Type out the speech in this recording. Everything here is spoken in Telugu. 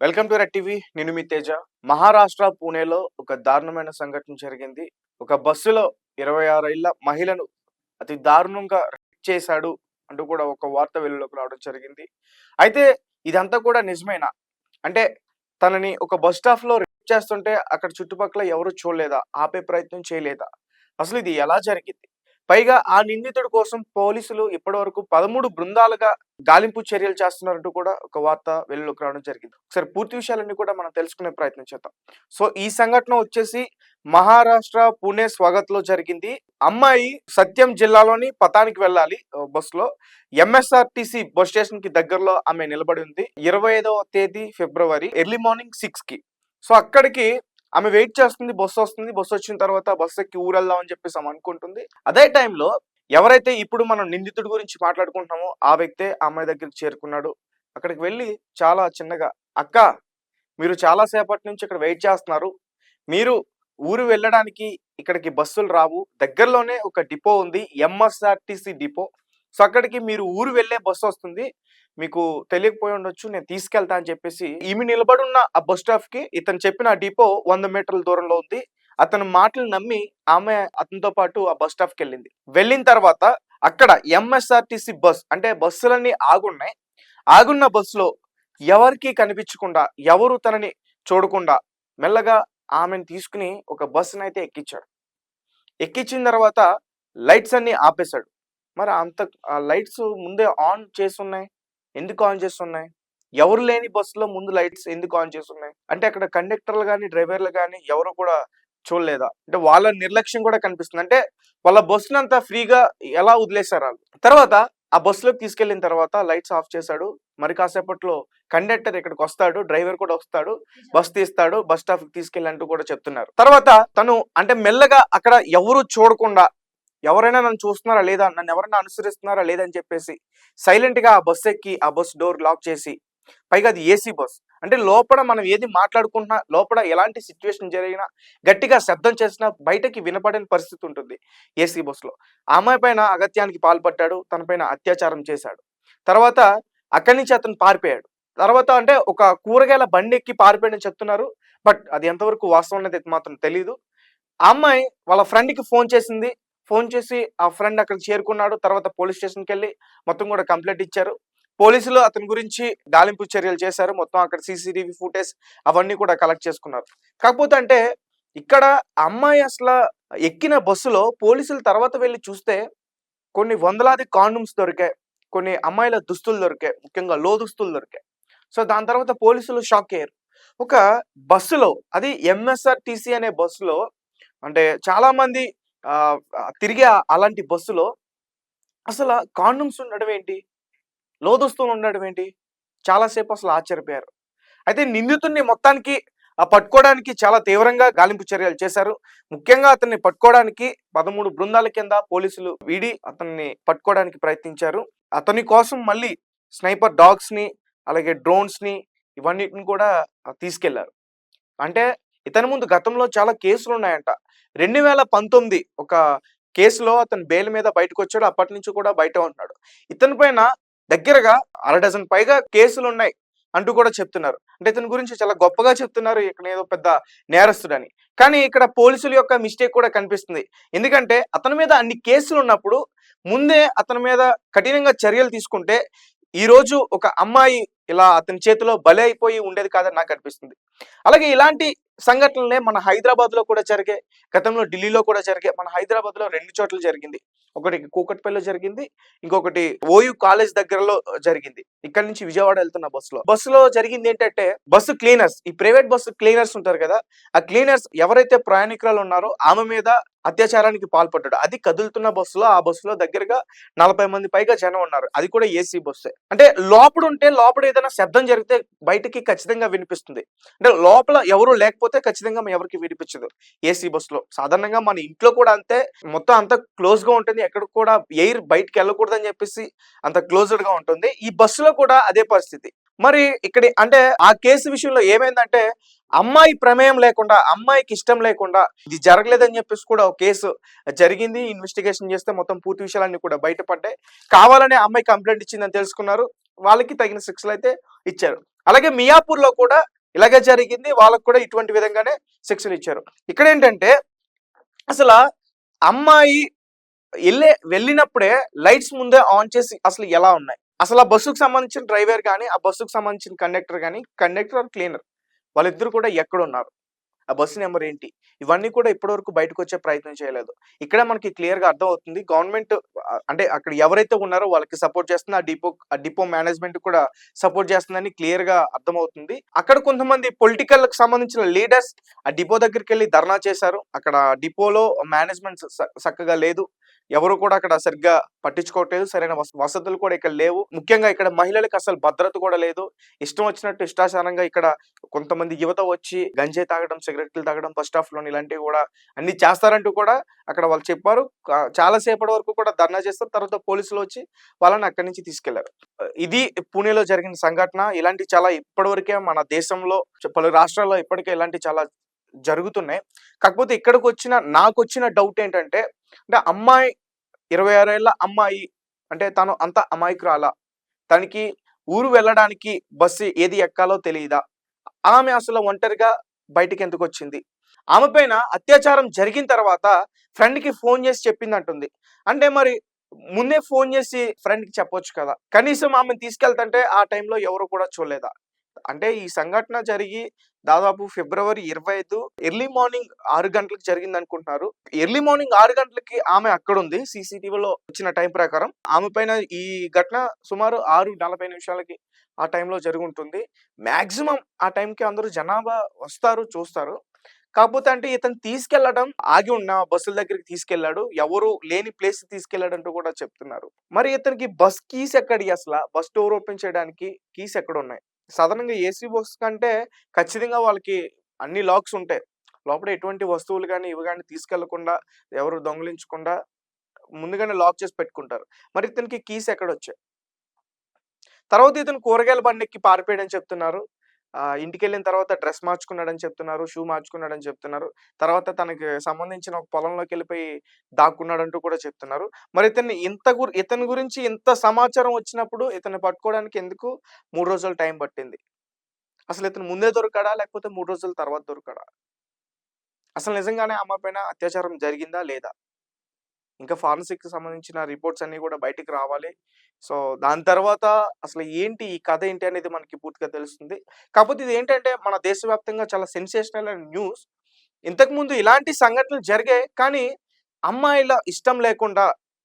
Welcome to red TV. నేను మీ తేజ. మహారాష్ట్ర పూణేలో ఒక దారుణమైన సంఘటన జరిగింది. ఒక బస్సులో 26 ఏళ్ల మహిళను అతి దారుణంగా రేప్ చేశాడు అంటూ కూడా ఒక వార్త వెలుగులోకి రావడం జరిగింది. అయితే ఇదంతా కూడా నిజమేనా? అంటే తనని ఒక బస్ స్టాప్‌లో రేప్ చేస్తుంటే అక్కడ చుట్టుపక్కల ఎవరు చూడలేదా? ఆపే ప్రయత్నం చేయలేదా? అసలు ఇది ఎలా జరిగింది? పైగా ఆ నిందితుడి కోసం పోలీసులు ఇప్పటివరకు 13 బృందాలుగా గాలింపు చర్యలు చేస్తున్నారంటూ కూడా ఒక వార్త వెలుగులోకి రావడం జరిగింది. ఒకసారి పూర్తి విషయాలన్నీ కూడా మనం తెలుసుకునే ప్రయత్నం చేద్దాం. సో ఈ సంఘటన వచ్చేసి మహారాష్ట్ర పూణే స్వాగత్‌లో జరిగింది. అమ్మాయి సత్యం జిల్లాలోని పతానికి వెళ్ళాలి బస్సులో. ఎంఎస్ఆర్టీసీ బస్ స్టేషన్‌కి దగ్గరలో ఆమె నిలబడి ఉంది. 25వ తేదీ ఫిబ్రవరి ఎర్లీ మార్నింగ్ 6కి. సో అక్కడికి ఆమె వెయిట్ చేస్తుంది. బస్సు వస్తుంది. బస్సు వచ్చిన తర్వాత బస్సు ఎక్కి ఊరెళ్దాం అని చెప్పేసి ఆమె అనుకుంటుంది. అదే టైంలో ఎవరైతే ఇప్పుడు మనం నిందితుడి గురించి మాట్లాడుకుంటున్నామో ఆ వ్యక్తే ఆ అమ్మాయి దగ్గరికి చేరుకున్నాడు. అక్కడికి వెళ్ళి చాలా చిన్నగా, "అక్క, మీరు చాలా సేపటి నుంచి ఇక్కడ వెయిట్ చేస్తున్నారు. మీరు ఊరు వెళ్ళడానికి ఇక్కడికి బస్సులు రావు. దగ్గరలోనే ఒక డిపో ఉంది. MSRTC depot. సో అక్కడికి మీరు ఊరు వెళ్ళే బస్సు వస్తుంది. మీకు తెలియకపోయి ఉండొచ్చు. నేను తీసుకెళ్తా" అని చెప్పేసి ఈమె నిలబడున్న ఆ బస్ స్టాప్‌కి ఇతను చెప్పిన ఆ డిపో 100 మీటర్ల దూరంలో ఉంది. అతని మాటలు నమ్మి ఆమె అతనితో పాటు ఆ బస్ స్టాప్‌కెళ్ళింది. వెళ్ళిన తర్వాత అక్కడ ఎంఎస్ఆర్టీసీ బస్ అంటే బస్సులన్నీ ఆగున్నాయి. ఆగున్న బస్సులో ఎవరికీ కనిపించకుండా, ఎవరు తనని చూడకుండా మెల్లగా ఆమెను తీసుకొని ఒక బస్సునైతే ఎక్కించాడు. ఎక్కించిన తర్వాత లైట్స్ అన్నీ ఆపేశాడు. మరి ఆ లైట్స్ ముందే ఆన్ చేసున్నాయి. ఎందుకు ఆన్ చేసున్నాయి? ఎవరు లేని బస్సులో ముందు లైట్స్ ఎందుకు ఆన్ చేసున్నాయి? అంటే అక్కడ కండక్టర్లు గాని, డ్రైవర్లు గాని ఎవరు కూడా చూడలేదా? అంటే వాళ్ళ నిర్లక్ష్యం కూడా కనిపిస్తుంది. అంటే వాళ్ళ బస్సునంతా ఫ్రీగా ఎలా వదిలేసారు ఆళ్ళు. తర్వాత ఆ బస్సులోకి తీసుకెళ్ళిన తర్వాత లైట్స్ ఆఫ్ చేశాడు. మరి కాసేపట్లో కండక్టర్ ఇక్కడికొస్తాడు. డ్రైవర్ కూడా వస్తాడు. బస్ తీస్తాడు. బస్ స్టాప్‌కి తీసుకెళ్ళి అంటూ కూడా చెప్తున్నారు. తర్వాత తను అంటే మెల్లగా అక్కడ ఎవరు చూడకుండా ఎవరైనా నన్ను చూస్తున్నారా లేదా? నన్ను ఎవరైనా అనుసరిస్తున్నారా లేదా? అని చెప్పేసి సైలెంట్‌గా ఆ బస్ ఎక్కి ఆ బస్ డోర్ లాక్ చేసి, పైగా అది ఏసీ బస్. అంటే లోపల మనం ఏది మాట్లాడుకుంటున్నా, లోపల ఎలాంటి సిట్యుయేషన్ జరిగినా, గట్టిగా శబ్దం చేసినా బయటకి వినపడని పరిస్థితి ఉంటుంది ఏసీ బస్‌లో. ఆ అమ్మాయి పైన అగత్యానికి పాల్పడ్డాడు. తన పైన అత్యాచారం చేశాడు. తర్వాత అక్కడి నుంచి అతను పారిపోయాడు. తర్వాత అంటే ఒక కూరగాయల బండెక్కి పారిపోయాడని చెప్తున్నారు. బట్ అది ఎంతవరకు వాస్తవం అనేది మాత్రం తెలీదు. ఆ అమ్మాయి వాళ్ళ ఫ్రెండ్‌కి ఫోన్ చేసింది. ఫోన్ చేసి ఆ ఫ్రెండ్ అక్కడికి చేరుకున్నాడు. తర్వాత పోలీస్ స్టేషన్‌కెళ్ళి మొత్తం కూడా కంప్లెయింట్ ఇచ్చారు. పోలీసులు అతని గురించి గాలింపు చర్యలు చేశారు. మొత్తం అక్కడ సీసీటీవీ ఫుటేజ్ అవన్నీ కూడా కలెక్ట్ చేసుకున్నారు. కాకపోతే అంటే ఇక్కడ ఆ అమ్మాయి ఎక్కిన బస్సులో పోలీసులు తర్వాత వెళ్లి చూస్తే కొన్ని వందలాది కాండోమ్స్ దొరికాయి. కొన్ని అమ్మాయిల దుస్తులు దొరికాయి. ముఖ్యంగా దుస్తులు దొరికాయి. సో దాని తర్వాత పోలీసులు షాక్ అయ్యారు. ఒక బస్సులో అది ఎంఎస్ఆర్టీసీ అనే బస్సులో అంటే చాలా మంది తిరిగే అలాంటి బస్సులో అసల కాండోమ్స్ ఉండడం ఏంటి? లోదుస్తులు ఉండడం ఏంటి? చాలా సేపు అసలు ఆశ్చర్యపోయారు. అయితే నిందితుడిని మొత్తానికి పట్టుకోవడానికి చాలా తీవ్రంగా గాలింపు చర్యలు చేశారు. ముఖ్యంగా అతన్ని పట్టుకోవడానికి 13 బృందాల కింద పోలీసులు వీడి అతన్ని పట్టుకోవడానికి ప్రయత్నించారు. అతని కోసం మళ్ళీ స్నైపర్ డాగ్స్‌ని, అలాగే డ్రోన్స్‌ని ఇవన్నిటిని కూడా తీసుకెళ్లారు. అంటే ఇతని ముందు గతంలో చాలా కేసులున్నాయంట. 2019 ఒక కేసులో అతను బెయిల్ మీద బయటకొచ్చాడు. అప్పటినుంచి కూడా బయటే ఉంటున్నాడు. ఇతని పైన దగ్గరగా అర డజన్ పైగా కేసులున్నాయి అంటూ కూడా చెప్తున్నారు. అంటే ఇతని గురించి చాలా గొప్పగా చెప్తున్నారు. ఇతనేదో పెద్ద నేరస్తుడని. కానీ ఇక్కడ పోలీసుల యొక్క మిస్టేక్ కూడా కనిపిస్తుంది. ఎందుకంటే అతని మీద అన్ని కేసులున్నప్పుడు ముందే అతని మీద కఠినంగా చర్యలు తీసుకుంటే ఈరోజు ఒక అమ్మాయి ఇలా అతని చేతిలో బలి అయిపోయి ఉండేది కాదని నాకు అనిపిస్తుంది. అలాగే ఇలాంటి సంఘటనలే మన హైదరాబాద్‌లో కూడా జరిగాయి. గతంలో ఢిల్లీలో కూడా జరిగాయి. మన హైదరాబాద్‌లో 2 చోట్ల జరిగింది. ఒకటి కూకట్పల్లిలో జరిగింది. ఇంకొకటి ఓయూ కాలేజ్ దగ్గరలో జరిగింది. ఇక్కడి నుంచి విజయవాడ వెళ్తున్న బస్సులో. బస్సులో జరిగిందేంటంటే బస్సు క్లీనర్స్, ఈ ప్రైవేట్ బస్సు క్లీనర్స్ ఉంటారు కదా! ఆ క్లీనర్స్ ఎవరైతే ప్రయాణికురాలు ఉన్నారో ఆమె మీద అత్యాచారానికి పాల్పడ్డాడు. అది కదులుతున్న బస్సులో, ఆ బస్సులో దగ్గరగా 40 మంది పైగా జనం ఉన్నారు. అది కూడా ఏసీ బస్సే. అంటే లోపల ఏదైనా శబ్దం జరిగితే బయటికి ఖచ్చితంగా వినిపిస్తుంది. అంటే లోపల ఎవరు లేకపోతే ఖచ్చితంగా ఎవరికీ వినిపించదు ఏసీ బస్సులో. సాధారణంగా మన ఇంట్లో కూడా అంతే. మొత్తం అంతా క్లోజ్‌గా ఉంటుంది. ఎక్కడ కూడా ఎయిర్ బయటికెళ్ళకూడదని చెప్పేసి అంత క్లోజ్డ్‌గా ఉంటుంది. ఈ బస్సులో కూడా అదే పరిస్థితి. మరి ఇక్కడ అంటే ఆ కేసు విషయంలో ఏమైందంటే అమ్మాయి ప్రమేయం లేకుండా, అమ్మాయికి ఇష్టం లేకుండా ఇది జరగలేదని చెప్పేసి కూడా ఒక కేసు జరిగింది. ఇన్వెస్టిగేషన్ చేస్తే మొత్తం పూర్తి విషయాలన్నీ కూడా బయటపడ్డాయి. కావాలనే అమ్మాయి కంప్లైంట్ ఇచ్చిందని తెలుసుకున్నారు. వాళ్ళకి తగిన శిక్షలైతే ఇచ్చారు. అలాగే మియాపూర్‌లో కూడా ఇలాగే జరిగింది. వాళ్ళకి కూడా ఇటువంటి విధంగానే శిక్షలు ఇచ్చారు. ఇక్కడేంటంటే అసల అమ్మాయి వెళ్ళినప్పుడే లైట్స్ ముందే ఆన్ చేసి అసలు ఎలా ఉన్నాయి? అసలు ఆ బస్సుకు సంబంధించిన డ్రైవర్ గాని, ఆ బస్సుకు సంబంధించిన కండక్టర్ గాని, కండక్టర్ ఆర్ క్లీనర్ వాళ్ళిద్దరూ కూడా ఎక్కడున్నారు? ఆ బస్సు నంబర్ ఏంటి? ఇవన్నీ కూడా ఇప్పటివరకు బయటకొచ్చే ప్రయత్నం చేయలేదు. ఇక్కడే మనకి క్లియర్‌గా అర్థమవుతుంది. గవర్నమెంట్ అంటే అక్కడ ఎవరైతే ఉన్నారో వాళ్ళకి సపోర్ట్ చేస్తుంది. ఆ డిపో మేనేజ్‌మెంట్ కూడా సపోర్ట్ చేస్తుందని క్లియర్‌గా అర్థమవుతుంది. అక్కడ కొంతమంది పొలిటికల్‌కి సంబంధించిన లీడర్స్ ఆ డిపో దగ్గరికెళ్లి ధర్నా చేశారు. అక్కడ డిపోలో మేనేజ్‌మెంట్ చక్కగా లేదు. ఎవరు కూడా అక్కడ సరిగ్గా పట్టించుకోవట్లేదు. సరైన వసతులు కూడా ఇక్కడ లేవు. ముఖ్యంగా ఇక్కడ మహిళలకు అసలు భద్రత కూడా లేదు. ఇష్టం వచ్చినట్టు ఇష్టాచారంగా ఇక్కడ కొంతమంది యువత వచ్చి గంజాయి తాగడం, సిగరెట్లు తాగడం బస్ స్టాప్‌లోని ఇలాంటివి కూడా అన్ని చేస్తారంటూ కూడా అక్కడ వాళ్ళు చెప్పారు. చాలా సేపటి వరకు కూడా ధర్నా చేస్తారు. తర్వాత పోలీసులు వచ్చి వాళ్ళని అక్కడి నుంచి తీసుకెళ్లారు. ఇది పూణేలో జరిగిన సంఘటన. ఇలాంటివి చాలా ఇప్పటివరకే మన దేశంలో పలు రాష్ట్రాల్లో ఇప్పటికే ఇలాంటివి చాలా జరుగుతున్నాయి. కాకపోతే నాకొచ్చిన డౌట్ ఏంటంటే అంటే అమ్మాయి 26 ఏళ్ల అమ్మాయి అంటే తను అంత అమాయకురాలా? తనకి ఊరు వెళ్ళడానికి బస్సు ఏది ఎక్కాలో తెలీదా? ఆమె అసలు ఒంటరిగా బయటికెందుకొచ్చింది? ఆమె పైన అత్యాచారం జరిగిన తర్వాత ఫ్రెండ్‌కి ఫోన్ చేసి చెప్పిందంటుంది. అంటే మరి ముందే ఫోన్ చేసి ఫ్రెండ్‌కి చెప్పొచ్చు కదా! కనీసం ఆమెను తీసుకెళ్తంటే ఆ టైంలో ఎవరు కూడా చూడలేదా? అంటే ఈ సంఘటన జరిగి దాదాపు ఫిబ్రవరి 25 ఎర్లీ మార్నింగ్ 6 గంటలకు జరిగిందనుకుంటున్నారు. ఎర్లీ మార్నింగ్ 6 గంటలకి ఆమె అక్కడుంది. సీసీటీవీలో వచ్చిన టైం ప్రకారం. ఆమె పైన ఈ ఘటన సుమారు 6:40 నిమిషాలకి ఆ టైంలో జరిగుంటుంది. మాక్సిమం ఆ టైంకి అందరూ జనాభా వస్తారు, చూస్తారు. కాకపోతే అంటే ఇతను తీసుకెళ్లడం ఆగి ఉన్న బస్సుల దగ్గరికి తీసుకెళ్ళాడు. ఎవరు లేని ప్లేస్‌కి తీసుకెళ్ళాడంటూ కూడా చెప్తున్నారు. మరి ఇతనికి బస్ కీస్ ఎక్కడియి అసల? బస్ డోర్ ఓపెన్ చేయడానికి కీస్ ఎక్కడున్నాయి? సాధారణంగా ఏసీ బస్ కంటే ఖచ్చితంగా వాళ్ళకి అన్ని లాక్స్ ఉంటాయి. లోపల ఎటువంటి వస్తువులు గాని, ఇవి గాని తీసుకెళ్లకుండా, ఎవరు దొంగిలించకుండా ముందుగానే లాక్ చేసి పెట్టుకుంటారు. మరి ఇతనికి కీస్ ఎక్కడొచ్చాయి? తర్వాత ఇతను కూరగాయల బండెక్కి పారిపోయాడని చెప్తున్నారు. ఇంటికెళ్ళిన తర్వాత డ్రెస్ మార్చుకున్నాడని చెప్తున్నారు. షూ మార్చుకున్నాడని చెప్తున్నారు. తర్వాత తనకి సంబంధించిన ఒక పొలంలోకెళ్ళిపోయి దాక్కున్నాడంటూ కూడా చెప్తున్నారు. మరి ఇతని గురించి ఇంత సమాచారం వచ్చినప్పుడు ఇతన్ని పట్టుకోవడానికి ఎందుకు 3 రోజులు టైం పట్టింది? అసలు ఇతను ముందే దొరికాడా? లేకపోతే 3 రోజుల తర్వాత దొరికాడా? అసలు నిజంగానే ఆమె పైన అత్యాచారం జరిగిందా? లేదా? ఇంకా ఫారెన్సిక్‌కి సంబంధించిన రిపోర్ట్స్ అన్నీ కూడా బయటికి రావాలి. సో, దాని తర్వాత అసలు ఏంటి? ఈ కథ ఏంటి? అనేది మనకి పూర్తిగా తెలుస్తుంది. కాకపోతే ఇదేంటంటే మన దేశవ్యాప్తంగా చాలా సెన్సేషనల్ అయిన న్యూస్. ఇంతకుముందు ఇలాంటి సంఘటనలు జరిగాయి. కానీ అమ్మాయిల ఇష్టం లేకుండా